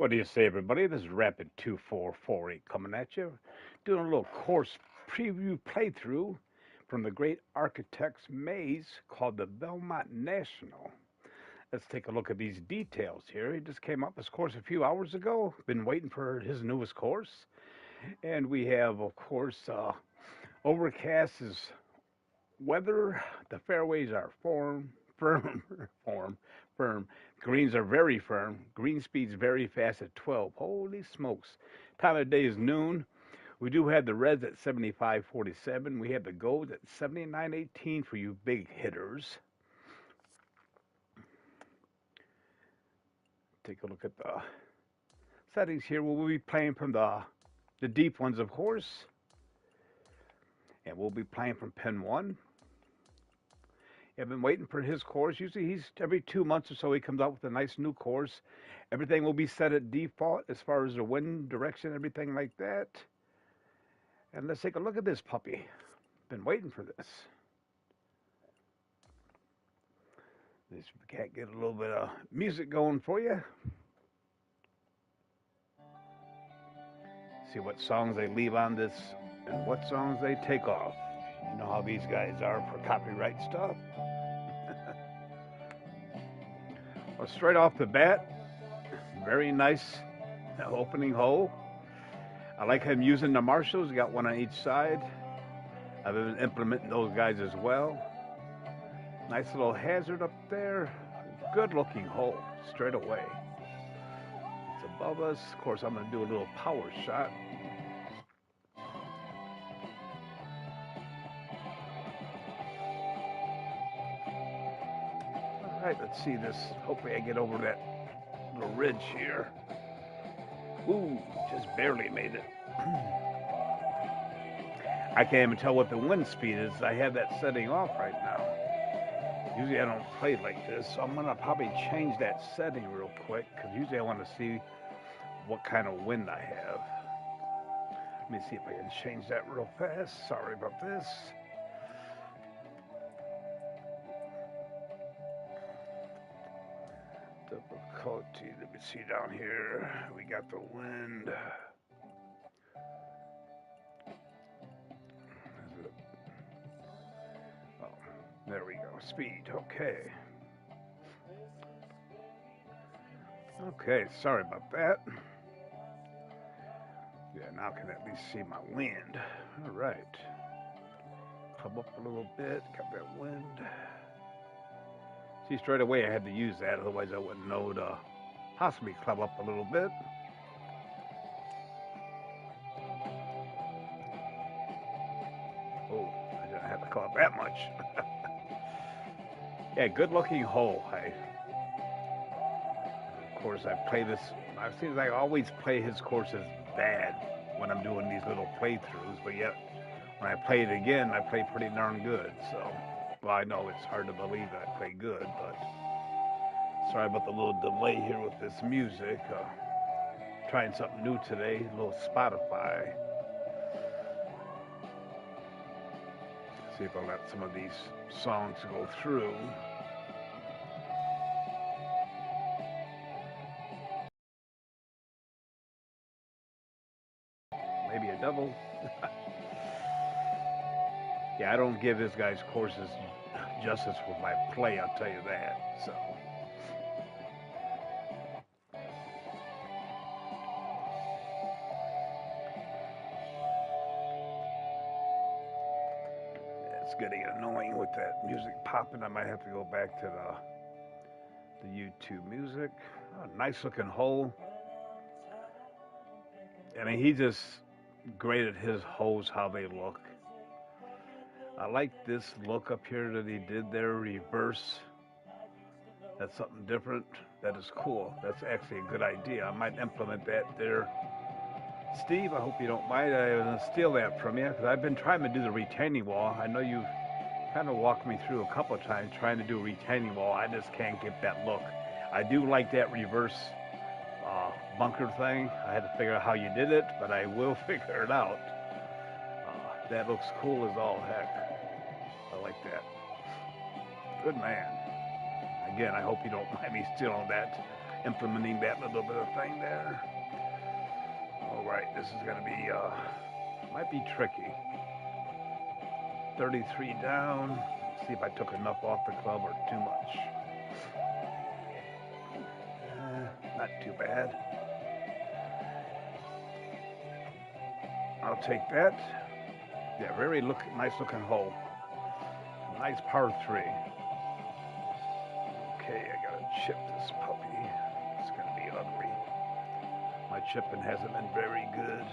What do you say, everybody? This is Rapid 2448 coming at you, doing a little course preview playthrough from the great architect's maze called the Belmont National. Let's take a look at these details here. He just came up with this course a few hours ago. Been waiting for his newest course. And we have, of course, overcast is weather. The fairways are firm, firm. Greens are very firm. Green speed's very fast at 12. Holy smokes. Time of day is noon. We do have the reds at 75.47. We have the golds at 79.18 for you big hitters. Take a look at the settings here. We'll be playing from the deep ones, of course. And we'll be playing from pin 1. I've been waiting for his course. Usually he's every 2 months or so he comes out with a nice new course. Everything will be set at default as far as the wind direction, everything like that. And let's take a look at this puppy. Been waiting for this. This cat get a little bit of music going for you. See what songs they leave on this and what songs they take off. You know how these guys are for copyright stuff. Well, straight off the bat, very nice opening hole. I like him using the marshals. Got one on each side. I've been implementing those guys as well. Nice little hazard up there. Good looking hole straight away. It's above us. Of course, I'm going to do a little power shot. All right, let's see this. Hopefully I get over that little ridge here. Ooh, just barely made it. I can't even tell what the wind speed is. I have that setting off right now. Usually I don't play like this, so I'm going to probably change that setting real quick, because usually I want to see what kind of wind I have. Let me see if I can change that real fast. Sorry about this. Difficulty. Let me see down here. We got the wind. Oh, there we go. Speed. Okay. Okay, sorry about that. Yeah, now I can at least see my wind. All right. Come up a little bit. Got that wind. See, straight away I had to use that, otherwise I wouldn't know to possibly club up a little bit. Oh, I didn't have to club up that much. Yeah, good looking hole. Of course, I play this. It seems like I always play his courses bad when I'm doing these little playthroughs, but yet when I play it again, I play pretty darn good. So, well, I know it's hard to believe that I play good, but sorry about the little delay here with this music. Trying something new today, a little Spotify. See if I'll let some of these songs go through. Maybe a double. Yeah, I don't give this guy's courses justice with my play, I'll tell you that. So. It's getting annoying with that music popping. I might have to go back to the YouTube music. Oh, nice looking hole. I mean, he just graded his holes how they look. I like this look up here that he did there, reverse. That's something different. That is cool. That's actually a good idea. I might implement that there. Steve, I hope you don't mind. I'm going to steal that from you, because I've been trying to do the retaining wall. I know you've kind of walked me through a couple of times trying to do a retaining wall. I just can't get that look. I do like that reverse bunker thing. I had to figure out how you did it, but I will figure it out. That looks cool as all heck. I like that. Good man. Again, I hope you don't mind me stealing that. implementing that little bit of thing there. All right, this is going to be, might be tricky. 33 down. Let's see if I took enough off the club or too much. Not too bad. I'll take that. Yeah, very nice looking hole. Nice par 3. Okay, I gotta chip this puppy. It's gonna be ugly. My chipping hasn't been very good.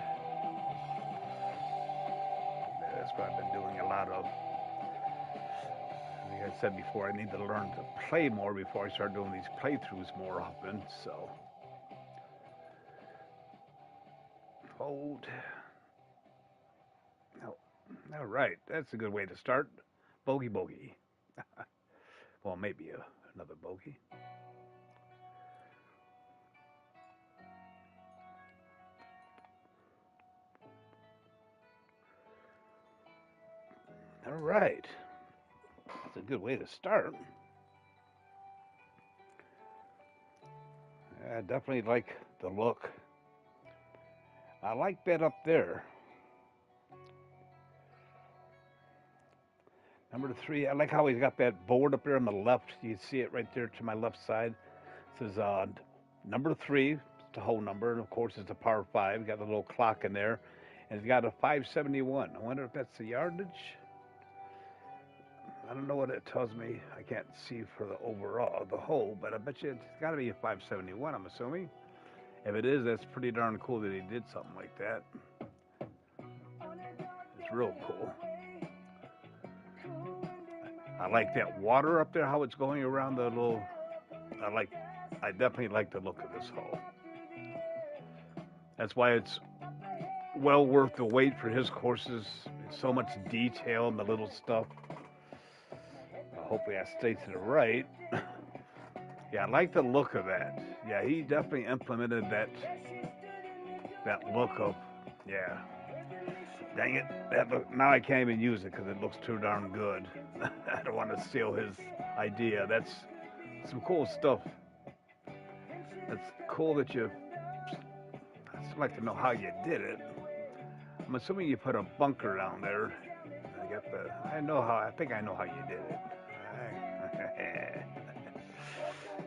That's what I've been doing a lot of. Like I said before, I need to learn to play more before I start doing these playthroughs more often. So, hold. Oh, all right, that's a good way to start. Bogey, bogey. Well, maybe another bogey. All right. That's a good way to start. I definitely like the look. I like that up there. Number 3, I like how he's got that board up there on the left. You see it right there to my left side. It says number 3, it's the whole number, and of course it's a par 5. Got the little clock in there, and it's got a 571. I wonder if that's the yardage. I don't know what it tells me. I can't see for the overall, the whole, but I bet you it's got to be a 571, I'm assuming. If it is, that's pretty darn cool that he did something like that. It's real cool. I like that water up there, how it's going around the little, I definitely like the look of this hole. That's why it's well worth the wait for his courses. It's so much detail in the little stuff. Hopefully I stay to the right. Yeah, I like the look of that. Yeah, he definitely implemented that look of, yeah. Dang it, that look, now I can't even use it because it looks too darn good. I don't want to steal his idea. That's some cool stuff. That's cool that I'd just like to know how you did it. I'm assuming you put a bunker down there. I think I know how you did it.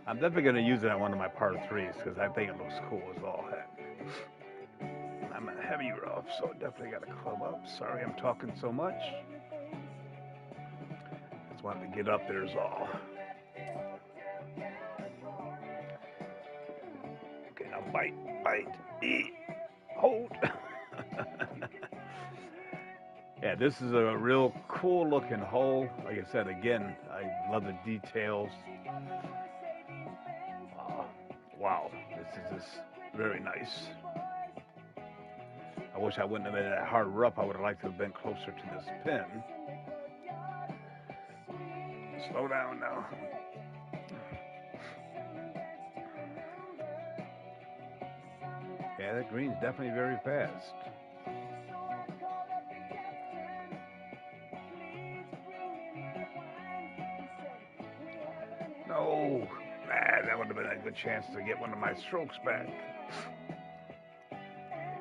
I'm definitely going to use it on one of my par 3s because I think it looks cool as all heck. I'm a heavy rough, so definitely got to club up. Sorry I'm talking so much. Just wanted to get up there is all. Okay, now bite, eat, hold. Yeah, this is a real cool looking hole. Like I said, again, I love the details. Wow, this is just very nice. I wish I wouldn't have been that hard rough. I would have liked to have been closer to this pin. Slow down now. Yeah, that green's definitely very fast. No, that would have been a good chance to get one of my strokes back.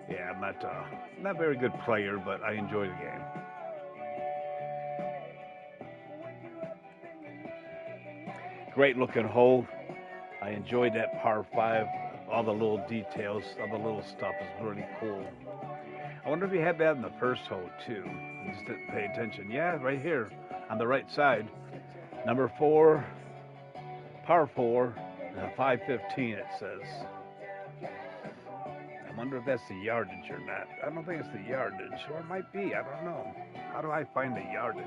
Yeah, I'm not a very good player, but I enjoy the game. Great looking hole. I enjoyed that par 5. All the little details, all the little stuff is really cool. I wonder if he had that in the first hole too. I just didn't pay attention. Yeah, right here on the right side. Number 4, par 4, 515 it says. I wonder if that's the yardage or not. I don't think it's the yardage, or it might be. I don't know. How do I find the yardage?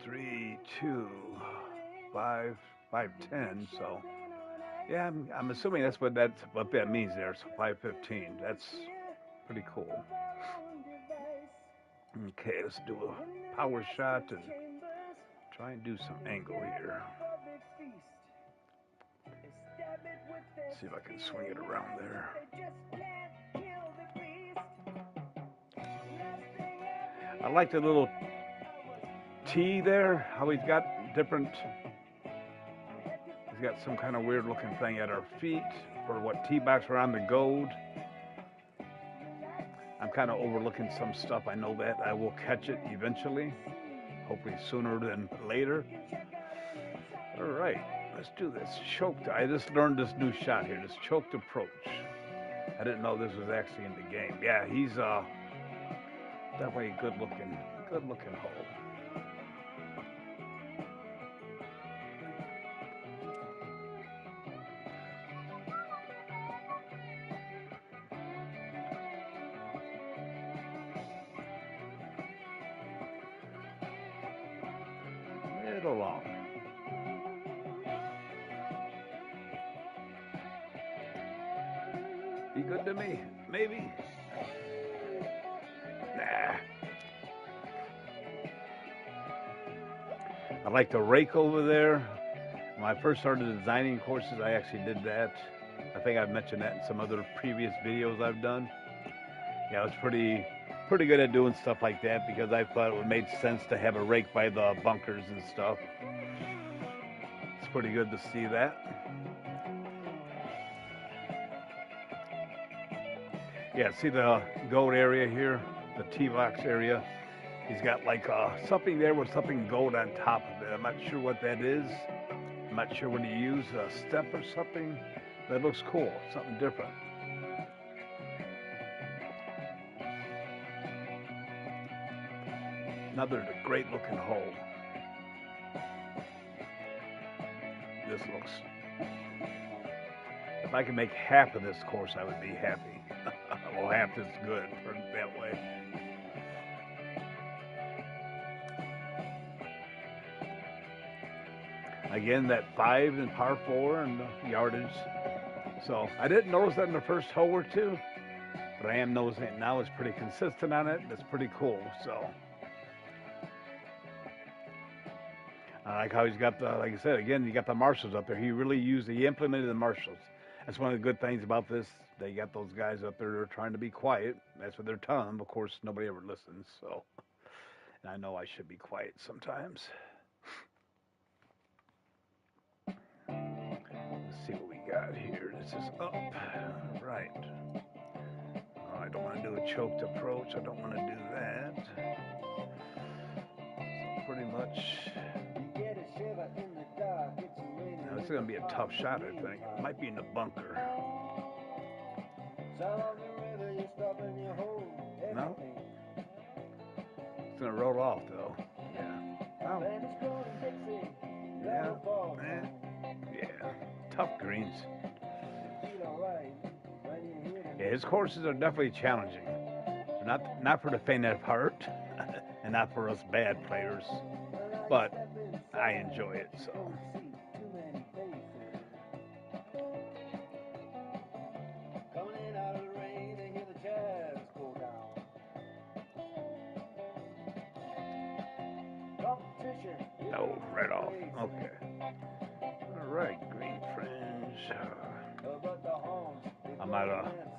3, 2, 5, 510. So, yeah, I'm assuming that's what that means there. So 515. That's pretty cool. Okay, let's do a power shot and try and do some angle here. See if I can swing it around there. I like the little tee there, how he's got different He's got some kind of weird looking thing at our feet for what tee box around the gold. I'm kind of overlooking some stuff. I know that. I will catch it eventually, hopefully sooner than later. All right, let's do this. Choked. I just learned this new shot here, this choked approach. I didn't know this was actually in the game. Yeah, he's definitely a good looking hole. Middle long. Be good to me, maybe. Nah. I like the rake over there. When I first started designing courses, I actually did that. I think I've mentioned that in some other previous videos I've done. Yeah, I was pretty good at doing stuff like that because I thought it made sense to have a rake by the bunkers and stuff. It's pretty good to see that. Yeah, see the gold area here, the tee box area. He's got like something there with something gold on top of it. I'm not sure what that is. I'm not sure what he used, a step or something. That looks cool, something different. Another great looking hole. This looks, if I could make half of this course, I would be happy. Well, half is good, put it that way. Again, that 5 and par 4 and the yardage. So I didn't notice that in the first hole or two, but I am noticing it now. It's pretty consistent on it. It's pretty cool. So I like how he's got the, like I said, again, you got the marshals up there. He implemented the marshals. That's one of the good things about this. They got those guys up there that are trying to be quiet. That's what they're telling them. Of course, nobody ever listens. So, and I know I should be quiet sometimes. Let's see what we got here. This is up. All right. Oh, I don't want to do a choked approach. I don't want to do that. So pretty much. Now, this is going to be a tough shot, I think. It might be in the bunker. No? It's going to roll off, though. Yeah. Oh. Yeah. Yeah. Tough greens. Yeah, his courses are definitely challenging. Not for the faint of heart, and not for us bad players, but I enjoy it, so. No, right off. Okay. All right, green fringe. I'm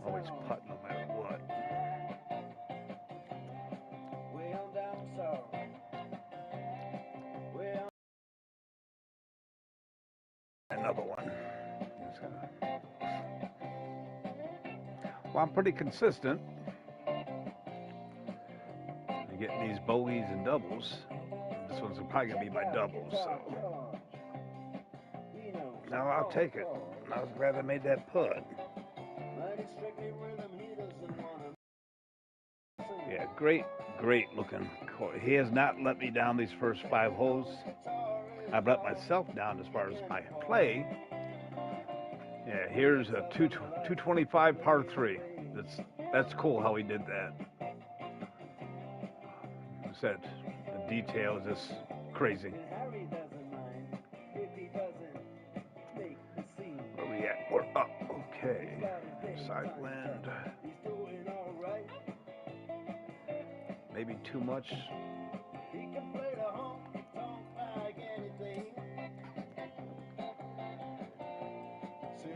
always putt no matter what. Another one. Well, I'm pretty consistent. I'm getting these bogeys and doubles. This one's probably going to be my double, so. No, I'll take it. I was glad I made that putt. Yeah, great looking course. He has not let me down these first 5 holes. I've let myself down as far as my play. Yeah, here's a 225 par 3. That's cool how he did that. I said the detail is just crazy. Where we at? We're up. Okay. Side wind. Maybe too much.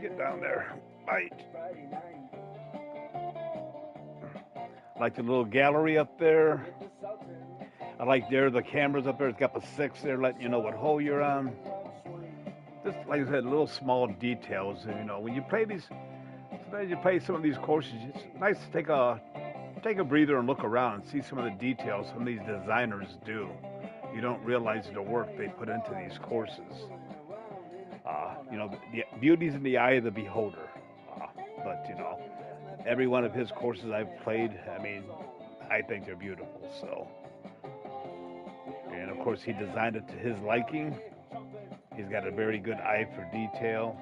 Get down there. Bite. I like the little gallery up there. I like the cameras up there. It's got the 6 there letting you know what hole you're on. like I said, little small details. And, when you play these, sometimes you play some of these courses, it's nice to take a breather and look around and see some of the details some of these designers do. You don't realize the work they put into these courses. The beauty's in the eye of the beholder. But every one of his courses I've played, I mean, I think they're beautiful. So, and of course, he designed it to his liking. He's got a very good eye for detail.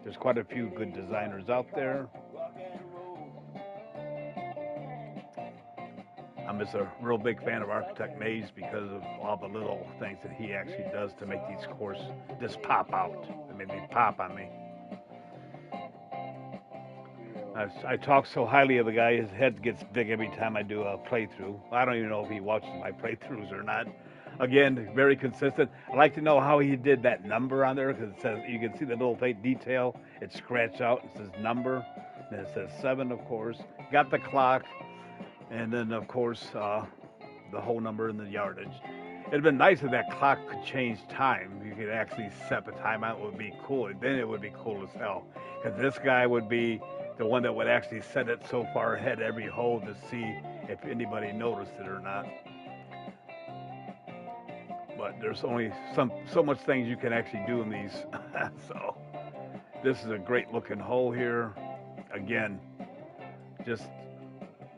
There's quite a few good designers out there. I'm just a real big fan of Architect Mays because of all the little things that he actually does to make these courses just pop out. I mean, they pop on me. I talk so highly of the guy, his head gets big every time I do a playthrough. I don't even know if he watches my playthroughs or not. Again, very consistent. I'd like to know how he did that number on there because it says, you can see the little detail. It's scratched out. It says number. And it says 7, of course. Got the clock. And then, of course, the whole number and the yardage. It'd been nice if that clock could change time. You could actually set the time out. It would be cool. Then it would be cool as hell. Because this guy would be the one that would actually set it so far ahead every hole to see if anybody noticed it or not. But there's only so much things you can actually do in these. So this is a great looking hole here. Again, just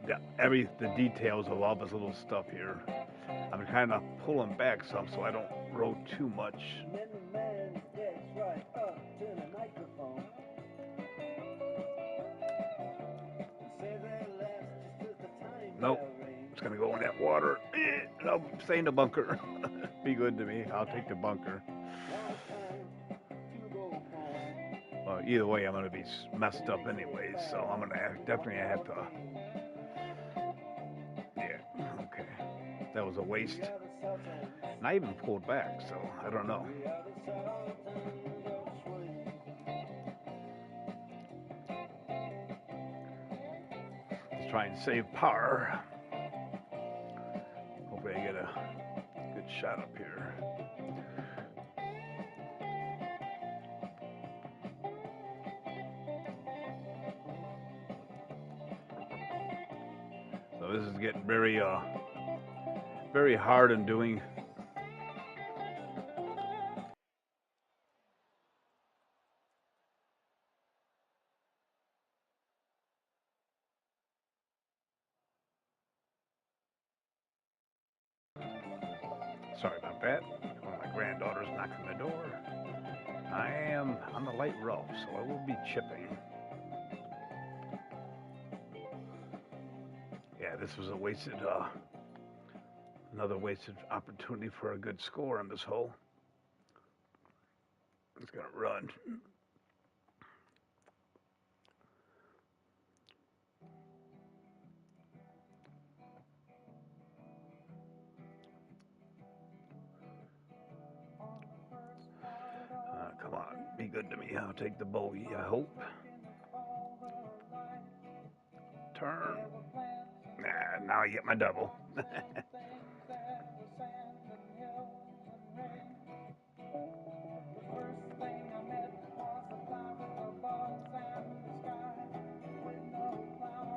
the details of all this little stuff here. I'm kind of pulling back some so I don't row too much. Nope, it's gonna go in that water. No, stay in the bunker. Be good to me. I'll take the bunker. Well, either way, I'm gonna be messed up anyways, so I'm gonna definitely have to. Yeah, okay. That was a waste. And I even pulled back, so I don't know. Let's try and save power. Hopefully I get a good shot up here. So this is getting very very hard in doing. Sorry about that. One of my granddaughters knocking the door. I am on the light rough, so I will be chipping. Yeah, this was another wasted opportunity for a good score on this hole. It's gonna run. Come on, be good to me. I'll take the bogey, I hope. Turn. Nah, now I get my double.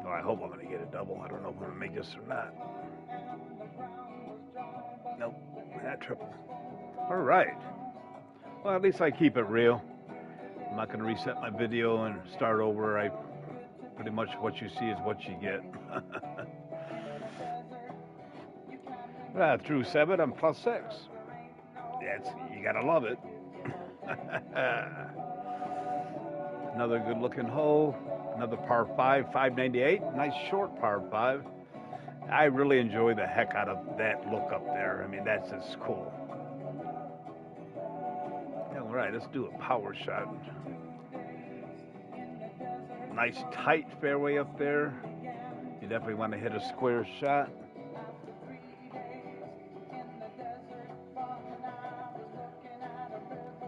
Oh, I hope I'm going to get a double. I don't know if I'm going to make this or not. Nope, that triple. All right. Well, at least I keep it real. I'm not going to reset my video and start over. Pretty much what you see is what you get. Through 7, I'm +6. You gotta love it. Another good looking hole. Another par 5, 598. Nice short par 5. I really enjoy the heck out of that look up there. I mean, that's just cool. All right, let's do a power shot. Nice tight fairway up there. You definitely want to hit a square shot.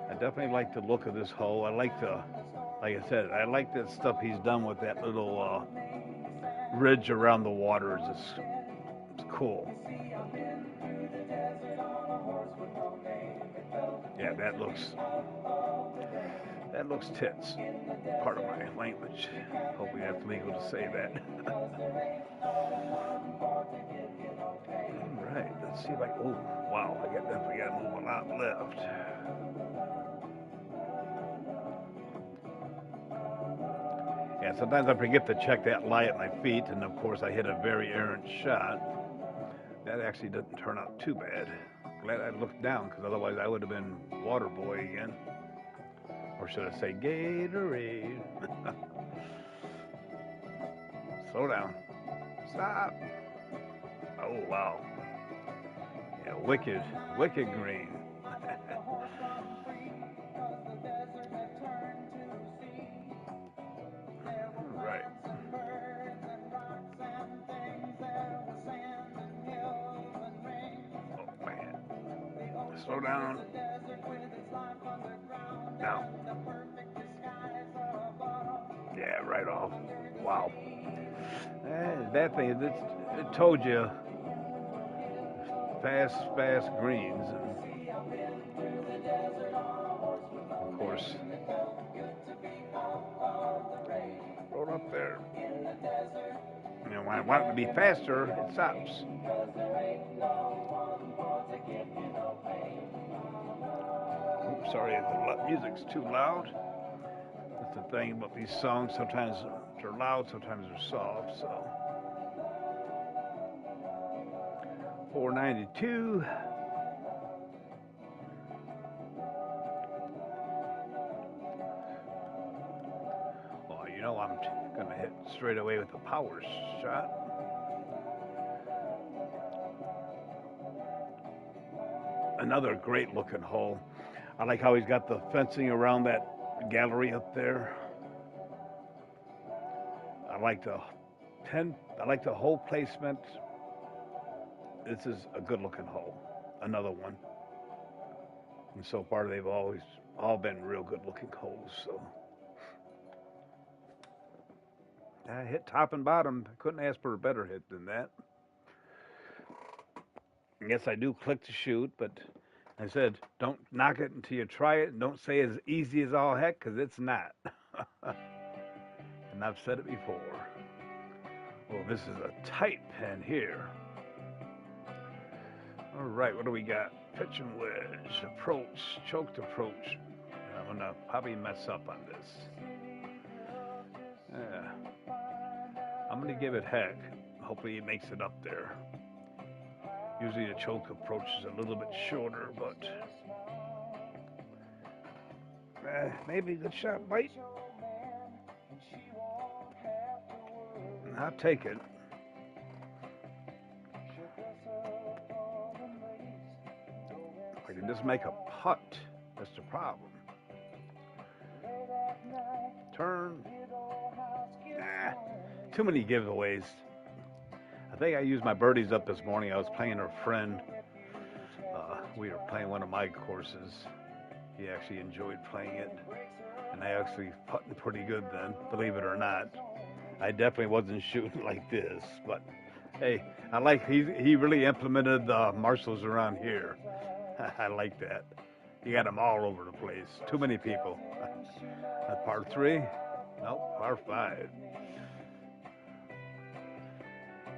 I definitely like the look of this hole. Like I said, I like that stuff he's done with that little ridge around the water. It's cool. Yeah, that looks tits. Part of my language. Hopefully that's legal to say that. All right, let's see if I. Oh, wow! I definitely got to move a lot left. Yeah, sometimes I forget to check that lie at my feet, and of course I hit a very errant shot. That actually didn't turn out too bad. Glad I looked down, because otherwise I would have been water boy again. Or should I say Gatorade? Slow down. Stop. Oh, wow. Yeah, wicked green. Right. Oh, man. Slow down. Now. Yeah, right off. Wow. That thing, it told you fast greens. And of course, roll up there. You know, when I want it to be faster, it stops. Oops, sorry, the music's too loud. That's the thing about these songs. Sometimes they're loud, sometimes they're soft. So 492. Well, you know I'm gonna hit straight away with the power shot. Another great looking hole. I like how he's got the fencing around that gallery up there. I like the I like the hole placement. This is a good looking hole. Another one. And so far they've always all been real good looking holes. So I hit top and bottom. I couldn't ask for a better hit than that. Yes, I do click to shoot, but I said don't knock it until you try it, and don't say as easy as all heck, because it's not. And I've said it before. Well, this is a tight pen here. All right, what do we got? Pitch and wedge, approach, choked approach. I'm gonna probably mess up on this. Yeah, I'm gonna give it heck. Hopefully, it makes it up there. Usually, the choke approach is a little bit shorter, but maybe a good shot bite. I'll take it. I can just make a putt. That's the problem. Turn. Too many giveaways. I think I used my birdies up this morning. I was playing a friend. We were playing one of my courses. He actually enjoyed playing it. And I actually putting pretty good then, believe it or not. I definitely wasn't shooting like this, but hey, I like he really implemented the marshals around here. I like that. You got them all over the place. Too many people. Par 3? Nope, par 5.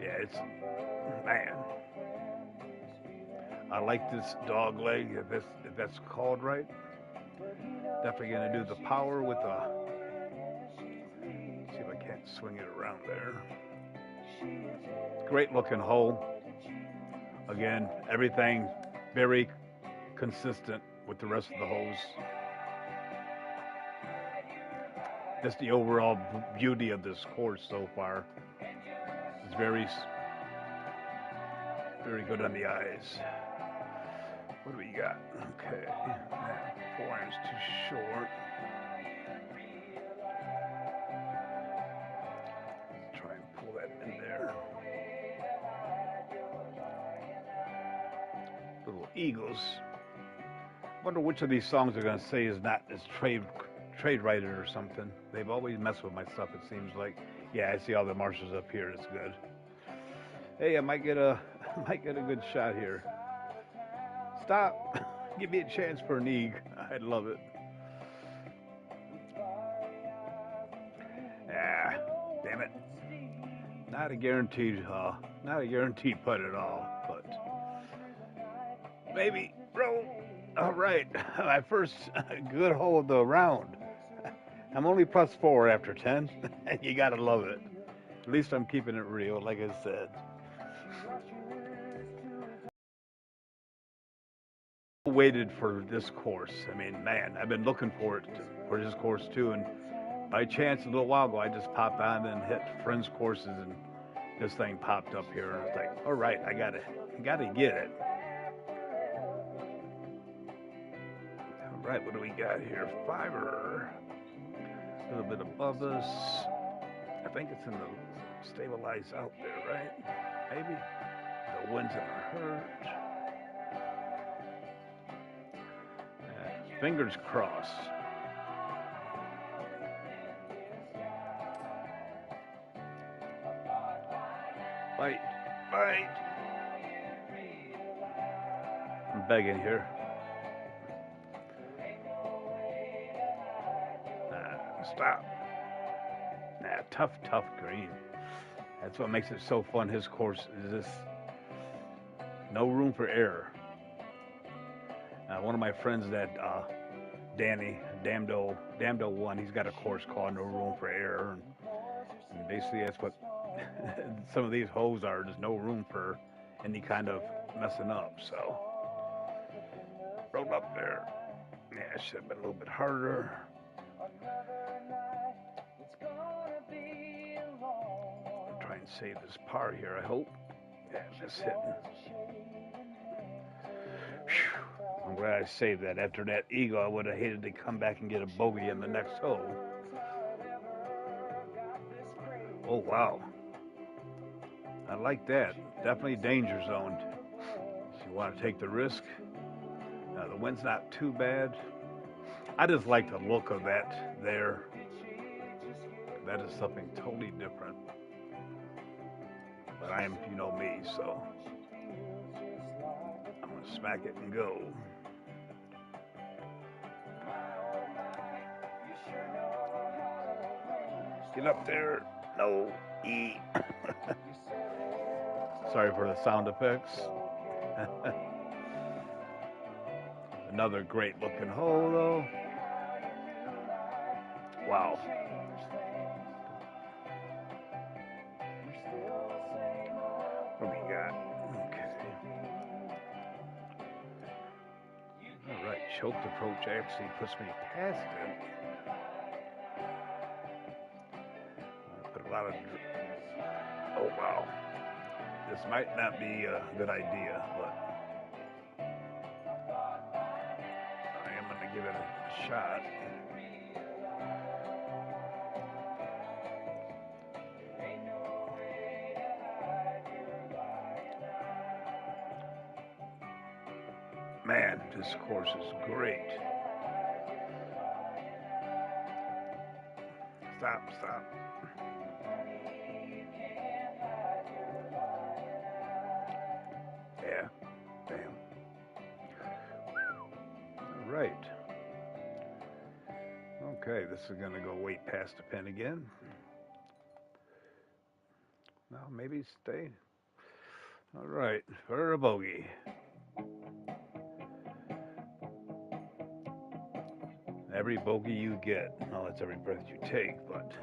Yeah, it's, man. I like this dog leg, if that's called right. Definitely gonna do the power with the, see if I can't swing it around there. Great looking hole. Again, everything very consistent with the rest of the holes. Just the overall beauty of this course so far. It's very good on the eyes. What do we got? Okay, 4 irons too short. Try and pull that in there. Little Eagles. Wonder which of these songs they're gonna say is not as trade rated or something. They've always messed with my stuff. It seems like. Yeah, I see all the marshals up here. It's good. Hey, I might get a good shot here. Stop. Give me a chance for an egg. I'd love it. Ah, damn it. Not a guaranteed putt at all, but maybe, bro. All right, my first good hole of the round. I'm only +4 after 10. You gotta love it. At least I'm keeping it real, like I said. Waited for this course. I mean, man, I've been looking for this course too. And by chance, a little while ago, I just popped on and hit friends' courses, and this thing popped up here, and I was like, all right, I gotta get it. All right, what do we got here? Fiver, a little bit above us. I think it's in the stabilize out there, right? Maybe the wind's gonna hurt. Fingers crossed. Fight, fight. I'm begging here. Stop. Tough green. That's what makes it so fun. His course is just no room for error. One of my friends that Danny Damdo one, he's got a course called No Room for Error, and basically that's what some of these holes are. There's no room for any kind of messing up. So rolled up there. Yeah, it should have been a little bit harder. Try and save this par here, I hope. Yeah, just hitting. Whew. I'm glad I saved that. After that eagle, I would have hated to come back and get a bogey in the next hole. Oh, wow. I like that. Definitely danger zoned. If you want to take the risk. The wind's not too bad. I just like the look of that there. That is something totally different. But I am, you know me, so I'm going to smack it and go. Get up there. No. E. Sorry for the sound effects. Another great looking hole, though. Wow. What do we got? Okay. All right. Choked approach actually puts me past it. Put a lot of. Oh, wow. This might not be a good idea, but I am going to give it a shot. Man, this course is great. Stop. Yeah, damn. All right. Okay, this is going to go way past the pin again. No, maybe stay. All right, for a bogey. Every bogey you get. Well, that's every breath you take, but.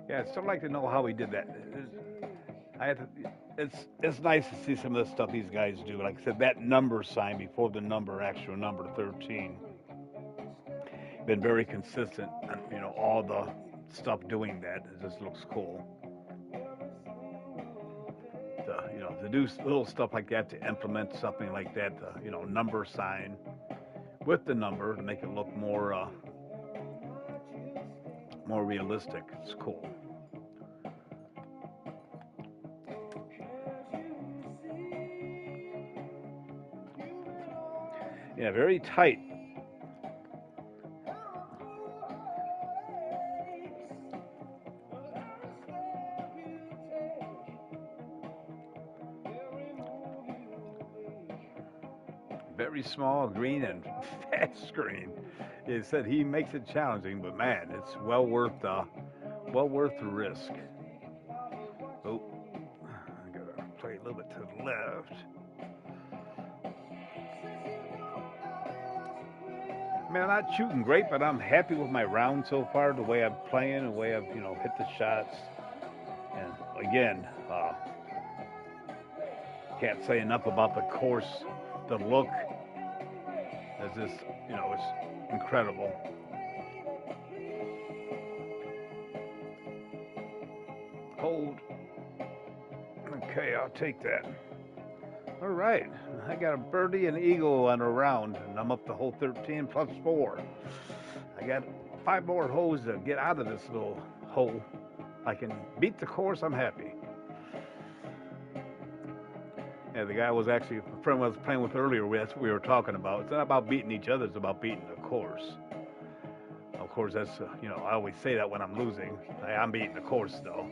Yeah, I'd still like to know how he did that. It's nice to see some of the stuff these guys do. Like I said, that number sign before the actual number 13. Been very consistent, and all the stuff doing that. It just looks cool. To do little stuff like that, to implement something like that, number sign with the number to make it look more realistic. It's cool. Yeah, very tight. Very small, green, and fast green. He said he makes it challenging, but man, it's well worth the risk. Oh, I gotta play a little bit to the left. Man, I'm not shooting great, but I'm happy with my round so far. The way I'm playing, the way I've hit the shots, and again, can't say enough about the course, the look. It's just it's incredible. Hold. Okay, I'll take that. All right, I got a birdie and eagle on a round, and I'm up to hole 13 plus 4. I got 5 more holes to get out of this little hole. If I can beat the course, I'm happy. Yeah, the guy was actually a friend I was playing with earlier. That's what we were talking about. It's not about beating each other; it's about beating the course. Of course, that's I always say that when I'm losing. I'm beating the course though.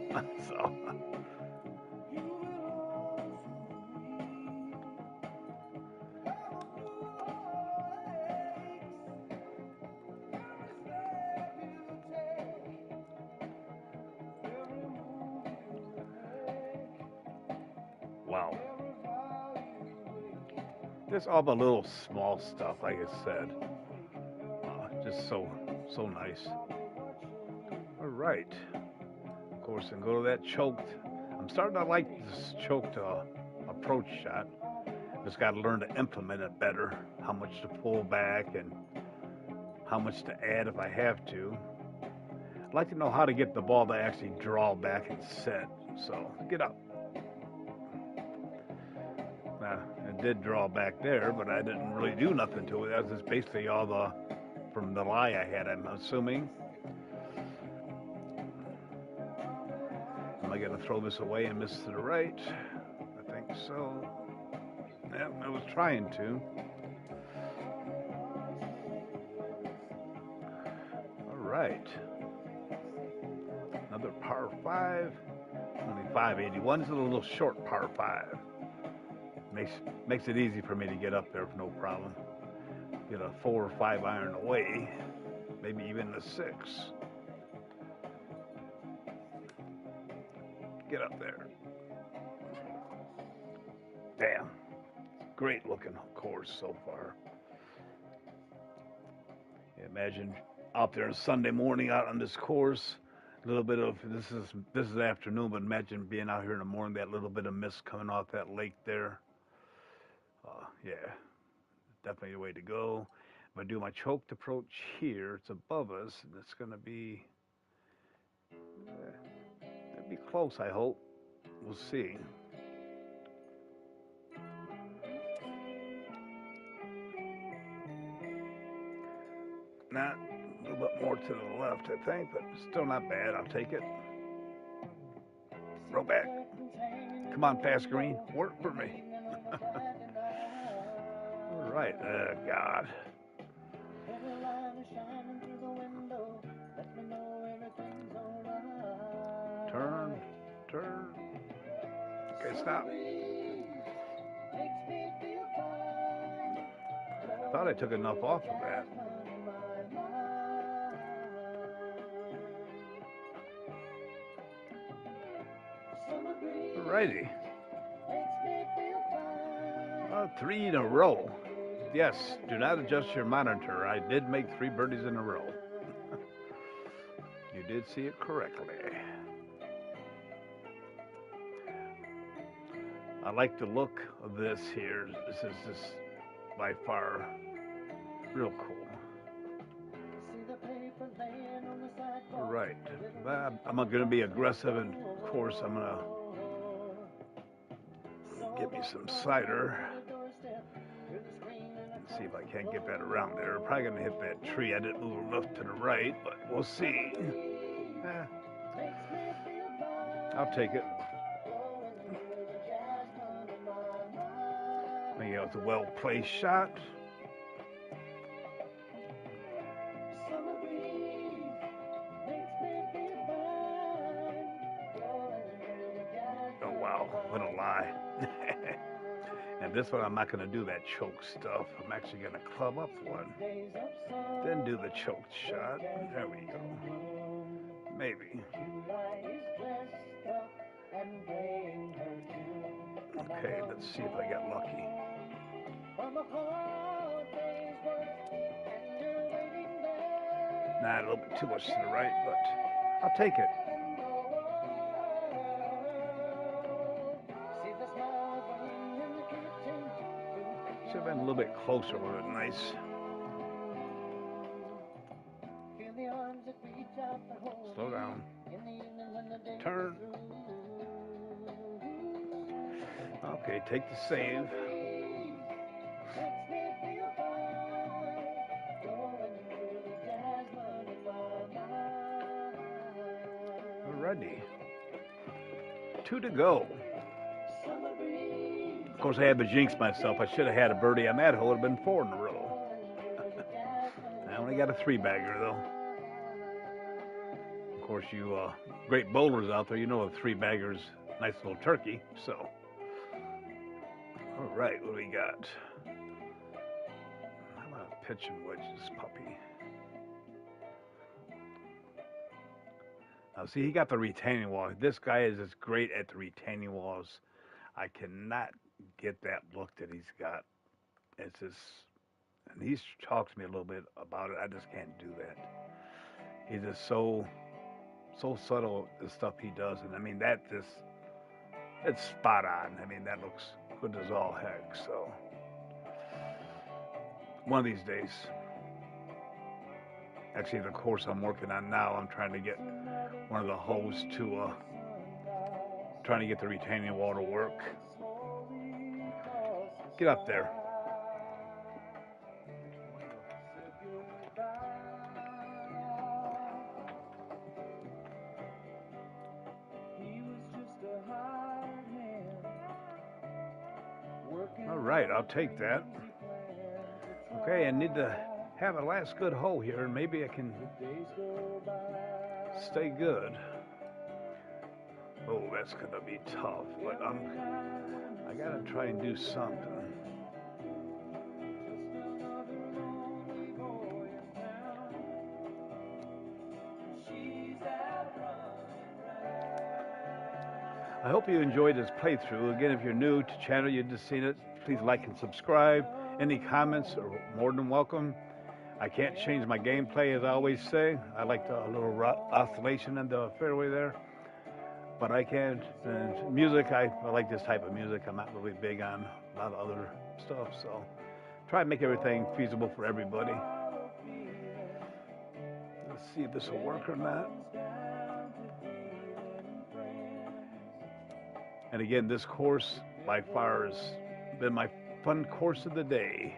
So. Wow. Just all the little small stuff, like I said. Just so nice. All right. Of course, and go to that choked. I'm starting to like this choked approach shot. Just got to learn to implement it better. How much to pull back and how much to add if I have to. I'd like to know how to get the ball to actually draw back and set. So get up. Now, it did draw back there, but I didn't really do nothing to it. That was just basically all from the lie I had, I'm assuming. Am I going to throw this away and miss to the right? I think so. Yeah, I was trying to. All right. Another par 5. Only 581. It's a little short par 5. Makes it easy for me to get up there with no problem. Get a 4 or 5 iron away, maybe even a 6. Get up there. Damn. Great looking course so far. Imagine out there on Sunday morning out on this course. A little bit of this is afternoon, but imagine being out here in the morning. That little bit of mist coming off that lake there. Yeah, definitely the way to go. If I do my choked approach here, it's above us, and it's going to be it'll be close. I hope. We'll see. Not a little bit more to the left, I think, but still not bad. I'll take it. Roll back. Come on, fast green. Work for me. All right. God. Turn. Okay, stop. I thought I took enough off of that. Alrighty. 3 in a row. Yes, do not adjust your monitor. I did make 3 birdies in a row. You did see it correctly. I like the look of this here. This is just by far real cool. All right. I'm going to be aggressive, and of course I'm going to get me some cider. Let's see if I can't get that around there. Probably going to hit that tree. I didn't move enough to the right, but we'll see. I'll take it. I think it was a well-placed shot. Oh, wow. What a lie. And this one I'm not going to do that choke stuff. I'm actually going to club up one, then do the choke shot. There we go. Maybe. Okay, let's see if I get lucky. Nah, a little bit too much to the right, but I'll take it. Should have been a little bit closer, would have been nice. Slow down. Turn. Okay, take the save. Alrighty. 2 to go. Of course, I had to jinx myself. I should have had a birdie on that hole. It would have been 4 in a row. I only got a 3-bagger, though. Of course, you great bowlers out there, you know a 3-bagger's nice little turkey. So, all right, what do we got? I'm going to pitch and wedge this puppy. Now, see, he got the retaining wall. This guy is just great at the retaining walls. I cannot get that look that he's got. It's just, and he's talked to me a little bit about it. I just can't do that. He's just so subtle, the stuff he does. And I mean, it's spot on. I mean, that looks good as all heck. So, one of these days, actually, the course I'm working on now, I'm trying to get one of the holes to, trying to get the retaining wall to work. Get up there. All right, I'll take that. Okay, I need to have a last good hole here, and maybe I can stay good. Oh, that's gonna be tough, but I gotta try and do something. I hope you enjoyed this playthrough. Again, if you're new to the channel, you've just seen it, please like and subscribe. Any comments are more than welcome. I can't change my gameplay, as I always say. I like a little oscillation in the fairway there. But I can't. And music, I like this type of music. I'm not really big on a lot of other stuff. So try to make everything feasible for everybody. Let's see if this will work or not. And again, this course by far has been my fun course of the day.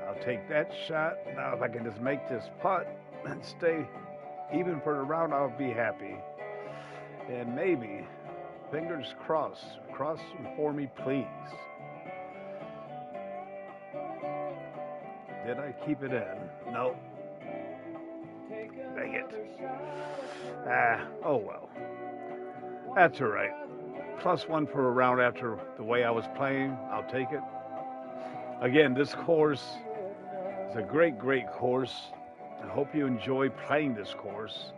I'll take that shot. Now if I can just make this putt and stay even for the round, I'll be happy. And maybe, fingers crossed, cross them for me, please. Did I keep it in? No. Dang it. Oh well. That's all right. +1 for a round after the way I was playing. I'll take it. Again, this course is a great, great course. I hope you enjoy playing this course.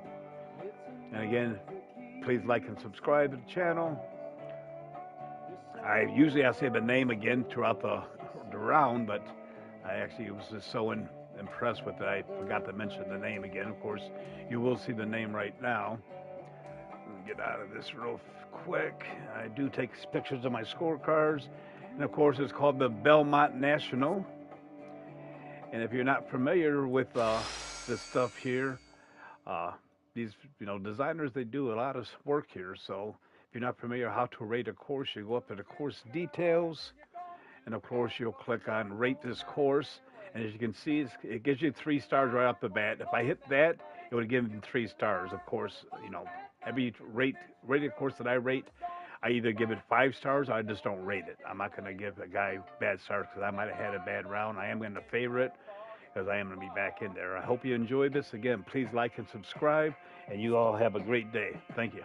And again, please like and subscribe to the channel. I'll say the name again throughout the round, but I actually was just so impressed with it, I forgot to mention the name again. Of course, you will see the name right now. Get out of this real quick. I do take pictures of my scorecards, and of course, it's called the Belmont National. And if you're not familiar with this stuff here, these designers, they do a lot of work here. So if you're not familiar how to rate a course, you go up to the course details, and of course you'll click on rate this course, and as you can see, it gives you 3 stars right off the bat. If I hit that, it would give me 3 stars. Of course, every rated course that I rate, I either give it 5 stars or I just don't rate it. I'm not going to give a guy bad stars because I might have had a bad round. I am going to favor it because I am going to be back in there. I hope you enjoyed this. Again, please like and subscribe, and you all have a great day. Thank you.